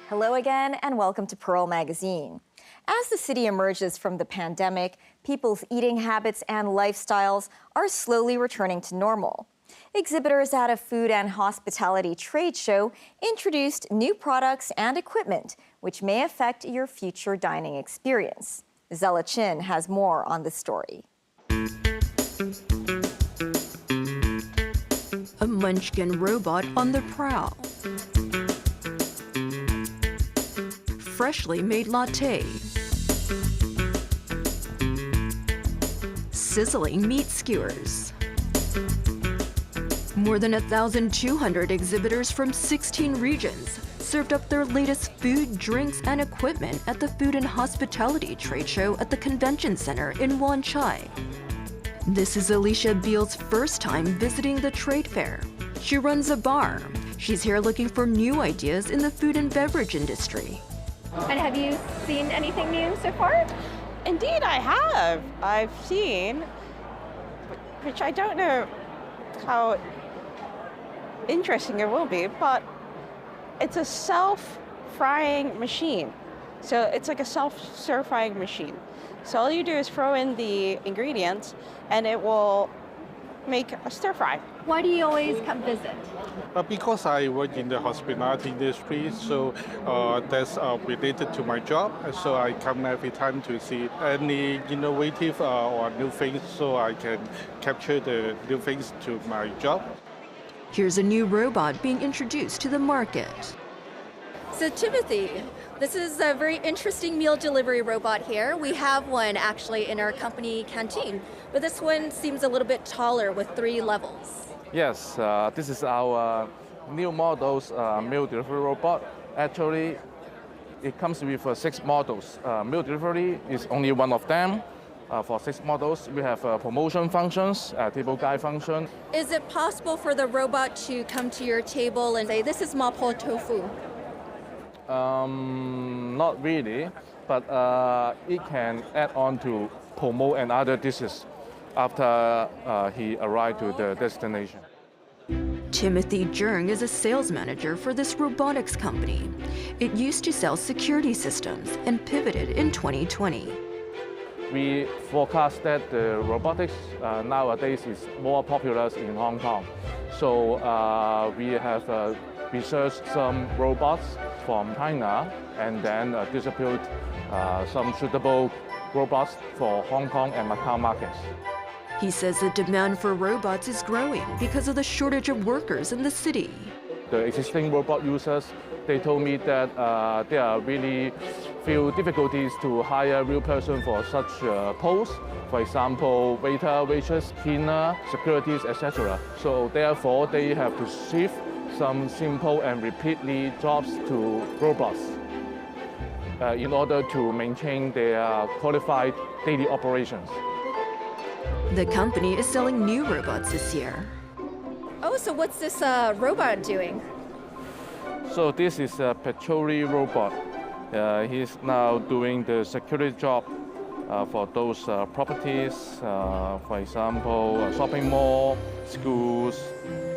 Hello again and welcome to Pearl Magazine. As the city emerges from the pandemic, people's eating habits and lifestyles are slowly returning to normal. Exhibitors at a food and hospitality trade show introduced new products and equipment which may affect your future dining experience. Zela has more on the story. A munchkin robot on the prowl. Freshly made latte. Sizzling meat skewers. More than 1,200 exhibitors from 16 regions served up their latest food, drinks, and equipment at the Food and Hospitality Trade Show at the Convention Center in Wan Chai. This is Alicia Beale's first time visiting the trade fair. She runs a bar. She's here looking for new ideas in the food and beverage industry. And have you seen anything new so far? Indeed, I have. I've seen, which I don't know how interesting it will be, but it's a self-frying machine. So it's like a self-stir-frying machine. So all you do is throw in the ingredients and it will make a stir-fry. Why do you always come visit? Because I work in the hospitality industry, so that's related to my job. So I come every time to see any innovative or new things so I can capture the new things to my job. Here's a new robot being introduced to the market. So Timothy, this is a very interesting meal delivery robot here. We have one actually in our company canteen, but this one seems a little bit taller with 3 levels. Yes, this is our new model's meal delivery robot. Actually, it comes with 6 models. Meal delivery is only one of them. For 6 models, we have promotion functions, table guide function. Is it possible for the robot to come to your table and say, this is mapo tofu? Not really, but it can add on to promote and other dishes after he arrived to the destination. Timothy Jung is a sales manager for this robotics company. It used to sell security systems and pivoted in 2020. We forecast that the robotics nowadays is more popular in Hong Kong. So we have researched some robots from China and then distribute some suitable robots for Hong Kong and Macau markets. He says the demand for robots is growing because of the shortage of workers in the city. The existing robot users, they told me that they are really feel difficulties to hire a real person for such posts. For example, waiter, waitress, cleaner, securities, etc. So therefore, they have to shift some simple and repeatedly jobs to robots in order to maintain their qualified daily operations. The company is selling new robots this year. Oh, so what's this robot doing? So this is a patrolling robot. He's now doing the security job for those properties, for example, a shopping mall, schools,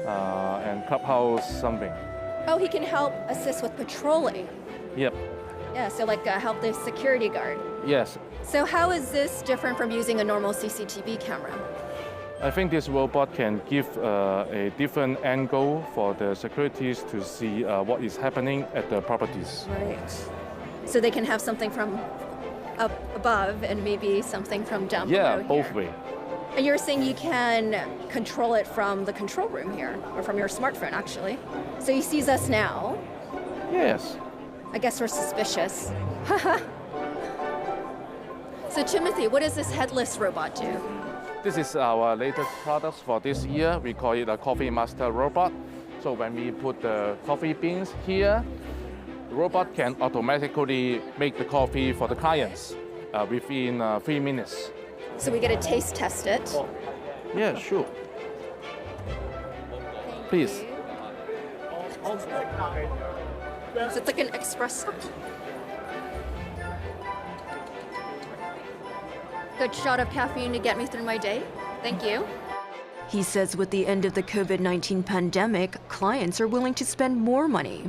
and clubhouse, something. Oh, he can help assist with patrolling. Yep. Yeah, so like help the security guard. Yes. So how is this different from using a normal CCTV camera? I think this robot can give a different angle for the securities to see what is happening at the properties. Right. So they can have something from up above and maybe something from down below Yeah, both here. ways. And you're saying you can control it from the control room here, or from your smartphone, actually. So he sees us now. Yes. I guess we're suspicious. So Timothy, what does this headless robot do? This is our latest product for this year. We call it a coffee master robot. So when we put the coffee beans here, the robot can automatically make the coffee for the clients within 3 minutes. So we get to taste test it. Yeah, sure. Please. So it's like an espresso. Good shot of caffeine to get me through my day. Thank you. He says with the end of the COVID-19 pandemic, clients are willing to spend more money,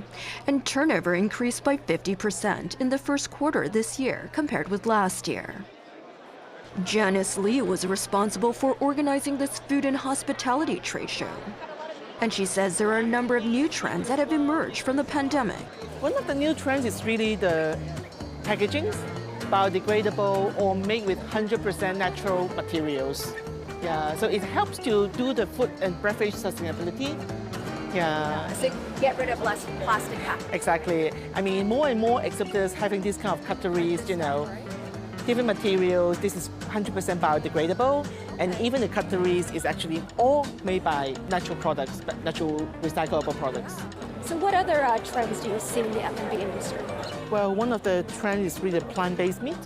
and turnover increased by 50% in the first quarter this year compared with last year. Janice Lee was responsible for organizing this food and hospitality trade show. And she says there are a number of new trends that have emerged from the pandemic. One of the new trends is really the packaging, biodegradable or made with 100% natural materials. Yeah, so it helps to do the food and beverage sustainability. Yeah. So get rid of less plastic packaging. Exactly. I mean, more and more exhibitors having these kind of cutleries, different materials. This is 100% biodegradable, and even the cutleries is actually all made by natural products, natural recyclable products. So what other trends do you see in the F&B industry? Well, one of the trends is really plant-based meat.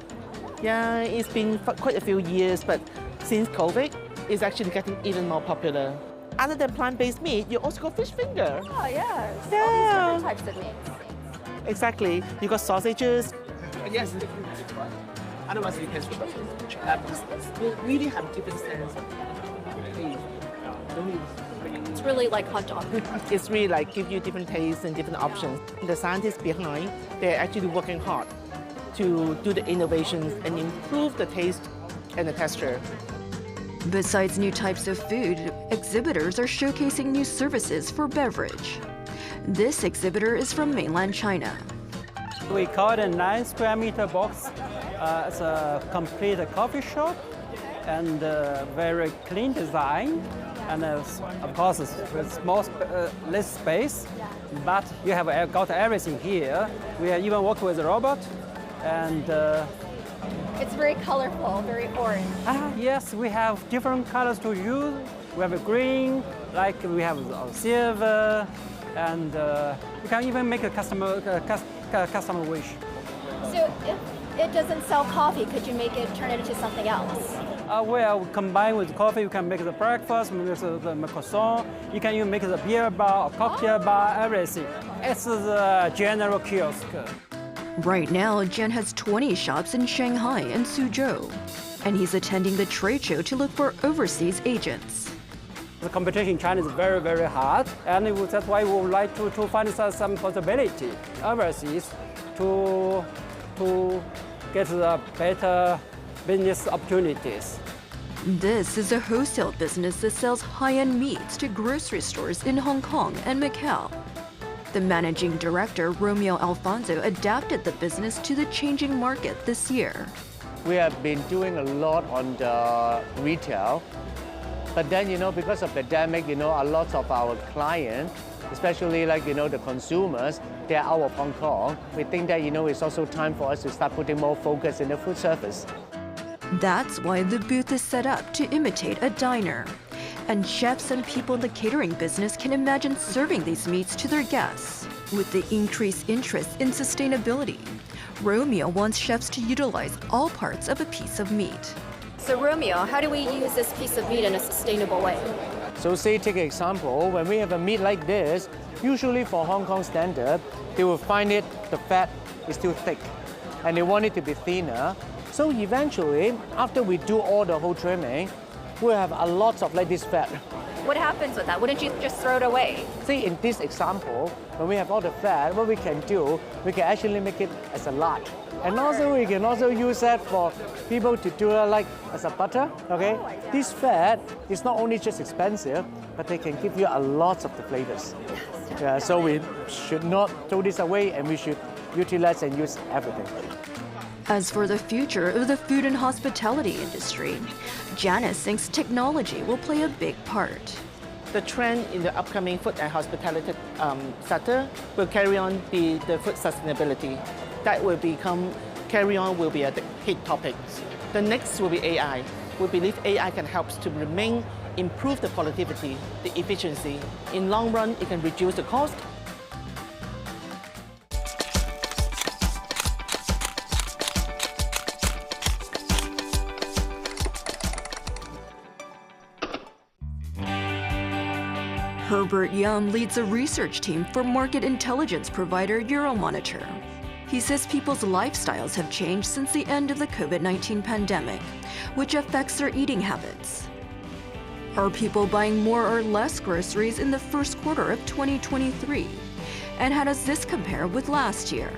Yeah, it's been quite a few years, but since COVID, it's actually getting even more popular. Other than plant-based meat, you also got fish finger. Oh, yes. Yeah. All these different types of meats. Exactly. You got sausages. Yes. Otherwise, you can we really have different sense. It's really like hot dog. It's really like give you different tastes and different options. The scientists behind, they're actually working hard to do the innovations and improve the taste and the texture. Besides new types of food, exhibitors are showcasing new services for beverage. This exhibitor is from mainland China. We call it a 9 square meter box. It's a complete coffee shop and very clean design. And of course, it's with less space, but you have got everything here. We are even working with a robot, and It's very colorful, very orange. yes, we have different colors to use. We have a green, like we have silver, and you can even make a customer wish. So if it doesn't sell coffee, could you turn it into something else? Well, combined with coffee, you can make the breakfast, make the croissant. You can even make the beer bar, a cocktail bar, everything. It's the general kiosk. Right now, Jen has 20 shops in Shanghai and Suzhou, and he's attending the trade show to look for overseas agents. The competition in China is very, very hard, and that's why we would like to find some possibility overseas to get the better business opportunities. This is a wholesale business that sells high-end meats to grocery stores in Hong Kong and Macau. The managing director, Romeo Alfonso, adapted the business to the changing market this year. We have been doing a lot on the retail, but then, because of the pandemic, a lot of our clients, especially the consumers, they're out of Hong Kong. We think that, it's also time for us to start putting more focus in the food service. That's why the booth is set up to imitate a diner. And chefs and people in the catering business can imagine serving these meats to their guests. With the increased interest in sustainability, Romeo wants chefs to utilize all parts of a piece of meat. So Romeo, how do we use this piece of meat in a sustainable way? So say, take an example, when we have a meat like this, usually for Hong Kong standard, they will find the fat is too thick, and they want it to be thinner. So eventually, after we do all the whole trimming, we'll have a lot of this fat. What happens with that? Wouldn't you just throw it away? See, in this example, when we have all the fat, what we can do, we can actually make it as a lard. And also, we can also use that for people to do as a butter, okay? This fat is not only just expensive, but they can give you a lot of the flavors. Yeah, so we should not throw this away, and we should utilize and use everything. As for the future of the food and hospitality industry, Janice thinks technology will play a big part. The trend in the upcoming food and hospitality sector will carry on be the food sustainability. That will will be a hit topic. The next will be AI. We believe AI can help to improve the productivity, the efficiency. In long run, it can reduce the cost. Herbert Yum leads a research team for market intelligence provider Euromonitor. He says people's lifestyles have changed since the end of the COVID-19 pandemic, which affects their eating habits. Are people buying more or less groceries in the first quarter of 2023? And how does this compare with last year?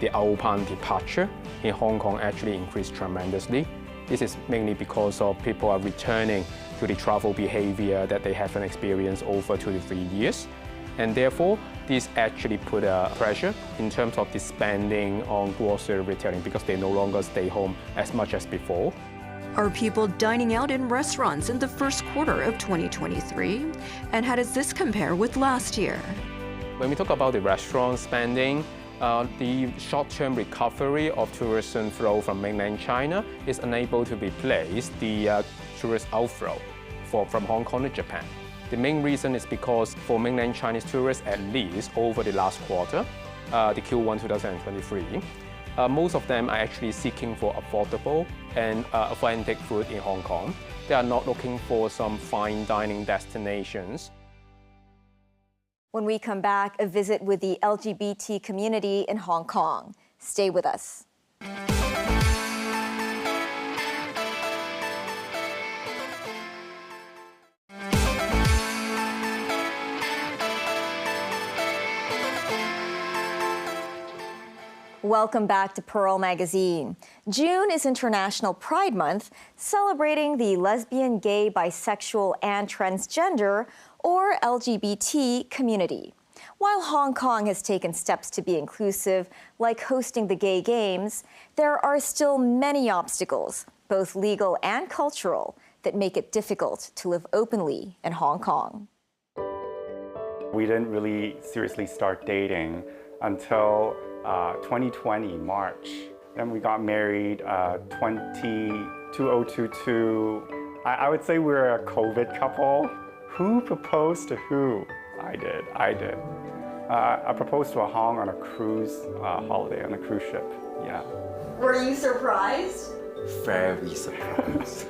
The outbound departure in Hong Kong actually increased tremendously. This is mainly because of people are returning to the travel behavior that they haven't experienced over 2 to 3 years. And therefore, this actually put a pressure in terms of the spending on grocery retailing because they no longer stay home as much as before. Are people dining out in restaurants in the first quarter of 2023? And how does this compare with last year? When we talk about the restaurant spending, the short-term recovery of tourism flow from mainland China is unable to replace the tourist outflow from Hong Kong to Japan. The main reason is because for mainland Chinese tourists, at least over the last quarter, the Q1 2023, most of them are actually seeking for affordable and authentic food in Hong Kong. They are not looking for some fine dining destinations. When we come back, a visit with the LGBT community in Hong Kong. Stay with us. Welcome back to Pearl Magazine. June is International Pride Month, celebrating the lesbian, gay, bisexual, and transgender, or LGBT community. While Hong Kong has taken steps to be inclusive, like hosting the Gay Games, there are still many obstacles, both legal and cultural, that make it difficult to live openly in Hong Kong. We didn't really seriously start dating until 2020, March. Then we got married 2022. I would say we're a COVID couple. Who proposed to who? I did. I proposed to a Hong on a cruise holiday, on a cruise ship, yeah. Were you surprised? Very surprised.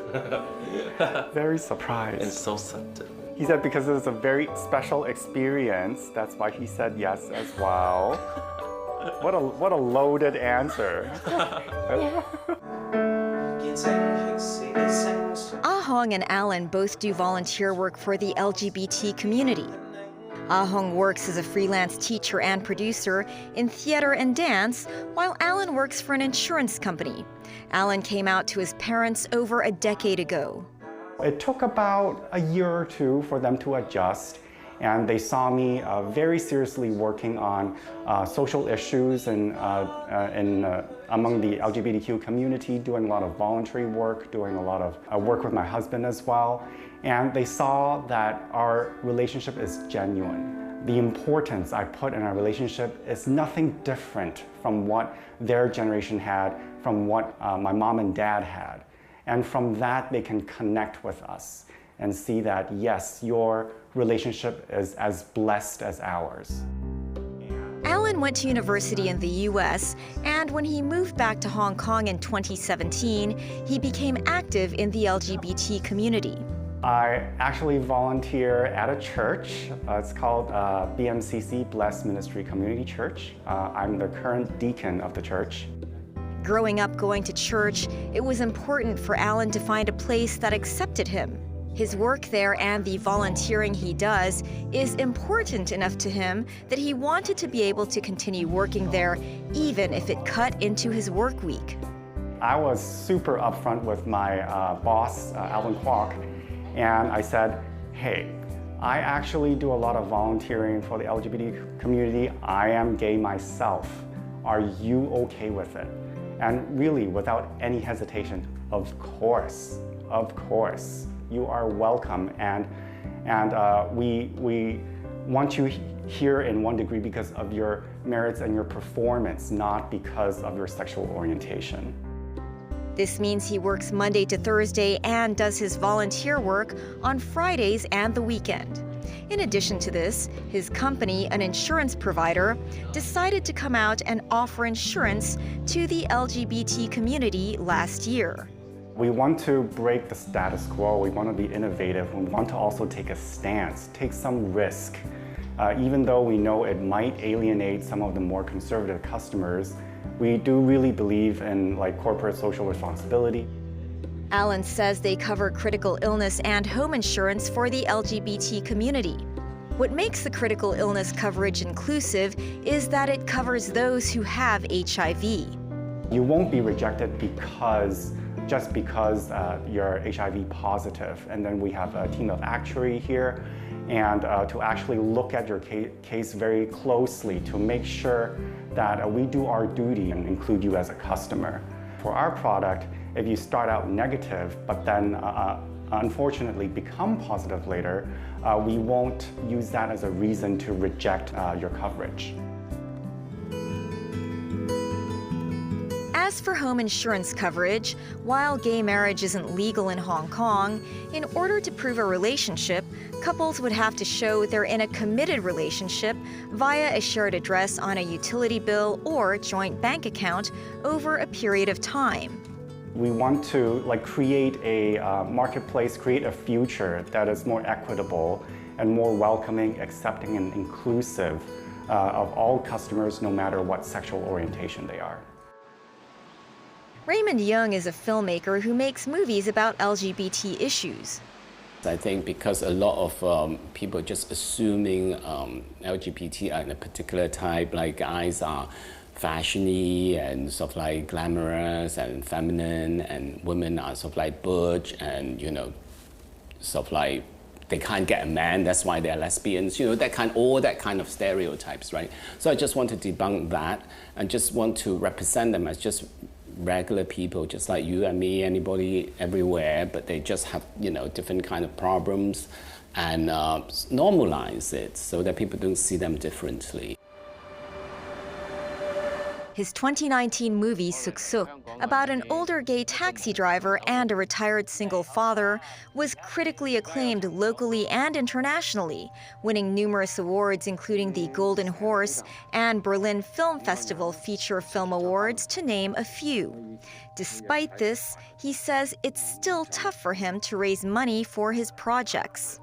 Very surprised. And so sudden. He said because it was a very special experience, that's why he said yes as well. What a loaded answer. Ah-Hong and Alan both do volunteer work for the LGBT community. Ah-Hong works as a freelance teacher and producer in theater and dance, while Alan works for an insurance company. Alan came out to his parents over a decade ago. It took about a year or two for them to adjust, and they saw me very seriously working on social issues and among the LGBTQ community, doing a lot of voluntary work, doing a lot of work with my husband as well. And they saw that our relationship is genuine. The importance I put in our relationship is nothing different from what their generation had, from what my mom and dad had. And from that, they can connect with us and see that, yes, your relationship is as blessed as ours. Alan went to university in the US, and when he moved back to Hong Kong in 2017, he became active in the LGBT community. I actually volunteer at a church. It's called BMCC, Blessed Ministry Community Church. I'm the current deacon of the church. Growing up going to church, it was important for Alan to find a place that accepted him. His work there and the volunteering he does is important enough to him that he wanted to be able to continue working there, even if it cut into his work week. I was super upfront with my boss, Alvin Kwok, and I said, hey, I actually do a lot of volunteering for the LGBT community. I am gay myself. Are you okay with it? And really, without any hesitation, of course, you are welcome. And we want you here in one degree because of your merits and your performance, not because of your sexual orientation. This means he works Monday to Thursday and does his volunteer work on Fridays and the weekend. In addition to this, his company, an insurance provider, decided to come out and offer insurance to the LGBT community last year. We want to break the status quo. We want to be innovative. We want to also take a stance, take some risk. Even though we know it might alienate some of the more conservative customers, we do really believe in corporate social responsibility. Alan says they cover critical illness and home insurance for the LGBT community. What makes the critical illness coverage inclusive is that it covers those who have HIV. You won't be rejected just because you're HIV positive. And then we have a team of actuary here and to actually look at your case very closely to make sure that we do our duty and include you as a customer. For our product, if you start out negative, but then unfortunately become positive later, we won't use that as a reason to reject your coverage. As for home insurance coverage, while gay marriage isn't legal in Hong Kong, in order to prove a relationship, couples would have to show they're in a committed relationship via a shared address on a utility bill or joint bank account over a period of time. We want to create a marketplace, create a future that is more equitable and more welcoming, accepting, and inclusive of all customers, no matter what sexual orientation they are. Raymond Young is a filmmaker who makes movies about LGBT issues. I think because a lot of people just assuming LGBT are in a particular type, like guys are fashiony and sort of like glamorous and feminine, and women are sort of like butch and, you know, sort of like they can't get a man, that's why they're lesbians, you know, all that kind of stereotypes, right? So I just want to debunk that and just want to represent them as just regular people, just like you and me, anybody everywhere, but they just have, you know, different kind of problems, and normalize it so that people don't see them differently. His 2019 movie, Suk Suk, about an older gay taxi driver and a retired single father, was critically acclaimed locally and internationally, winning numerous awards including the Golden Horse and Berlin Film Festival Feature Film Awards, to name a few. Despite this, he says it's still tough for him to raise money for his projects.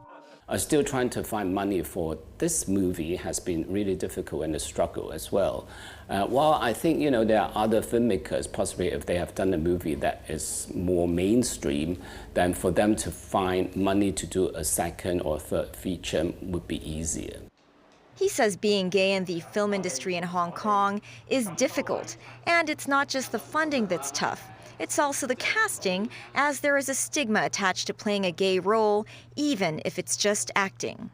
Still trying to find money for this movie has been really difficult and a struggle as well. While I think, you know, there are other filmmakers, possibly if they have done a movie that is more mainstream, then for them to find money to do a second or third feature would be easier. He says being gay in the film industry in Hong Kong is difficult, and it's not just the funding that's tough. It's also the casting, as there is a stigma attached to playing a gay role, even if it's just acting.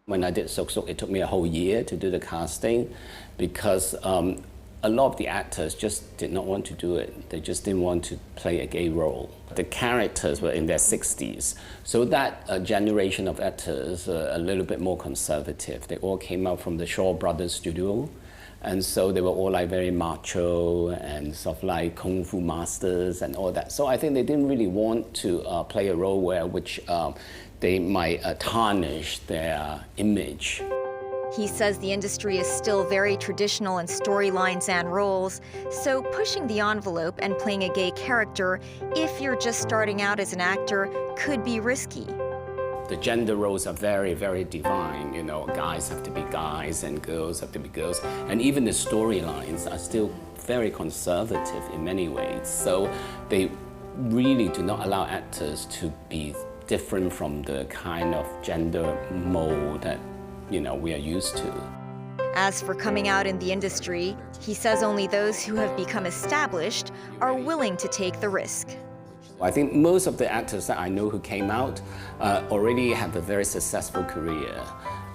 When I did Suk Suk, it took me a whole year to do the casting because a lot of the actors just did not want to do it. They just didn't want to play a gay role. The characters were in their 60s, so that generation of actors are a little bit more conservative. They all came out from the Shaw Brothers studio. And so they were all like very macho and sort of like kung fu masters and all that. So I think they didn't really want to play a role which they might tarnish their image. He says the industry is still very traditional in storylines and roles, so pushing the envelope and playing a gay character, if you're just starting out as an actor, could be risky. The gender roles are very, very defined. You know, guys have to be guys and girls have to be girls. And even the storylines are still very conservative in many ways. So they really do not allow actors to be different from the kind of gender mold that, you know, we are used to. As for coming out in the industry, he says only those who have become established are willing to take the risk. I think most of the actors that I know who came out already have a very successful career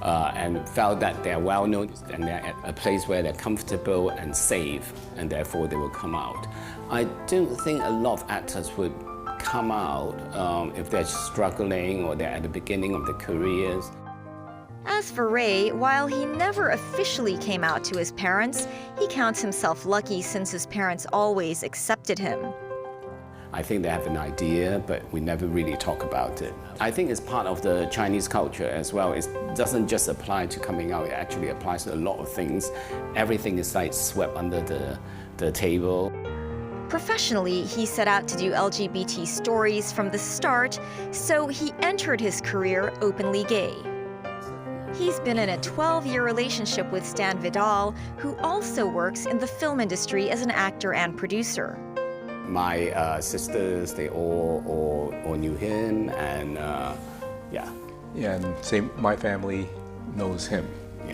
and felt that they're well known and they're at a place where they're comfortable and safe, and therefore they will come out. I don't think a lot of actors would come out if they're struggling or they're at the beginning of their careers. As for Ray, while he never officially came out to his parents, he counts himself lucky since his parents always accepted him. I think they have an idea, but we never really talk about it. I think it's part of the Chinese culture as well. It doesn't just apply to coming out, it actually applies to a lot of things. Everything is like swept under the table. Professionally, he set out to do LGBT stories from the start, so he entered his career openly gay. He's been in a 12-year relationship with Stan Vidal, who also works in the film industry as an actor and producer. my sisters, they all knew him, and yeah. Yeah, and same, my family knows him,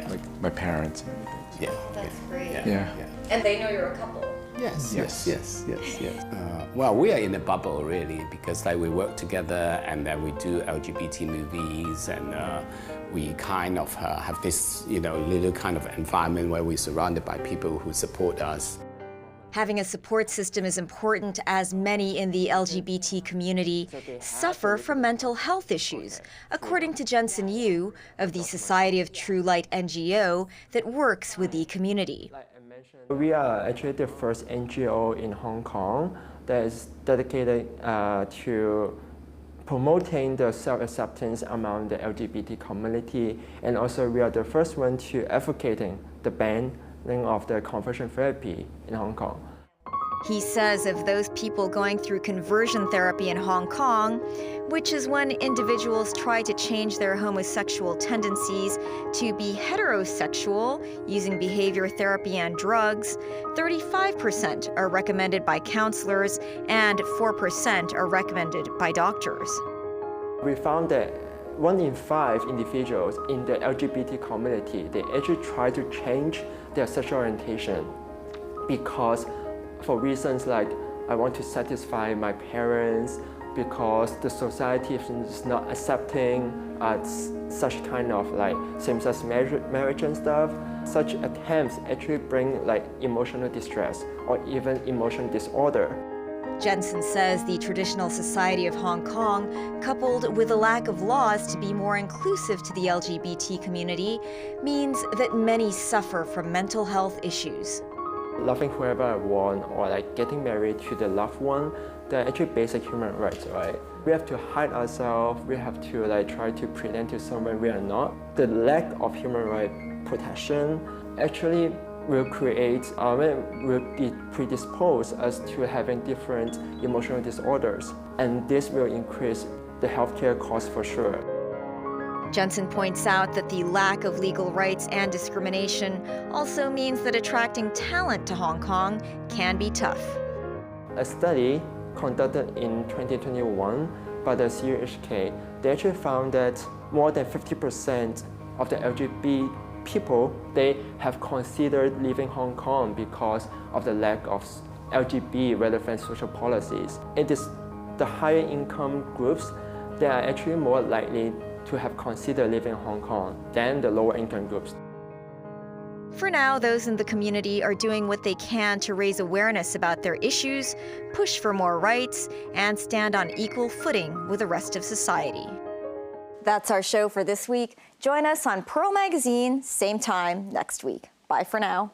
like my parents and everything. Yeah. That's great. Yeah. And they know you're a couple. Yes. Well, we are in a bubble really, because like we work together and then we do LGBT movies, and we kind of have this, little kind of environment where we're surrounded by people who support us. Having a support system is important, as many in the LGBT community suffer from mental health issues, according to Jensen Yu of the Society of True Light NGO that works with the community. We are actually the first NGO in Hong Kong that is dedicated to promoting the self-acceptance among the LGBT community, and also we are the first one to advocating the banning of the conversion therapy in Hong Kong. He says of those people going through conversion therapy in Hong Kong, which is when individuals try to change their homosexual tendencies to be heterosexual using behavior therapy and drugs, 35% are recommended by counselors and 4% are recommended by doctors. We found that 1 in 5 individuals in the LGBT community, they actually try to change their sexual orientation because for reasons like I want to satisfy my parents, because the society is not accepting such kind of like same-sex marriage and stuff. Such attempts actually bring like emotional distress or even emotional disorder. Jensen says the traditional society of Hong Kong, coupled with a lack of laws to be more inclusive to the LGBT community, means that many suffer from mental health issues. Loving whoever I want, or like getting married to the loved one, they're actually basic human rights, right? We have to hide ourselves, we have to like try to pretend to someone we are not. The lack of human rights protection actually will predispose us to having different emotional disorders, and this will increase the healthcare costs for sure. Jensen points out that the lack of legal rights and discrimination also means that attracting talent to Hong Kong can be tough. A study conducted in 2021 by the CUHK, they actually found that more than 50% of the LGBT people, they have considered leaving Hong Kong because of the lack of LGBT relevant social policies. It is the higher income groups that are actually more likely to have considered leaving Hong Kong than the lower income groups. For now, those in the community are doing what they can to raise awareness about their issues, push for more rights, and stand on equal footing with the rest of society. That's our show for this week. Join us on Pearl Magazine, same time next week. Bye for now.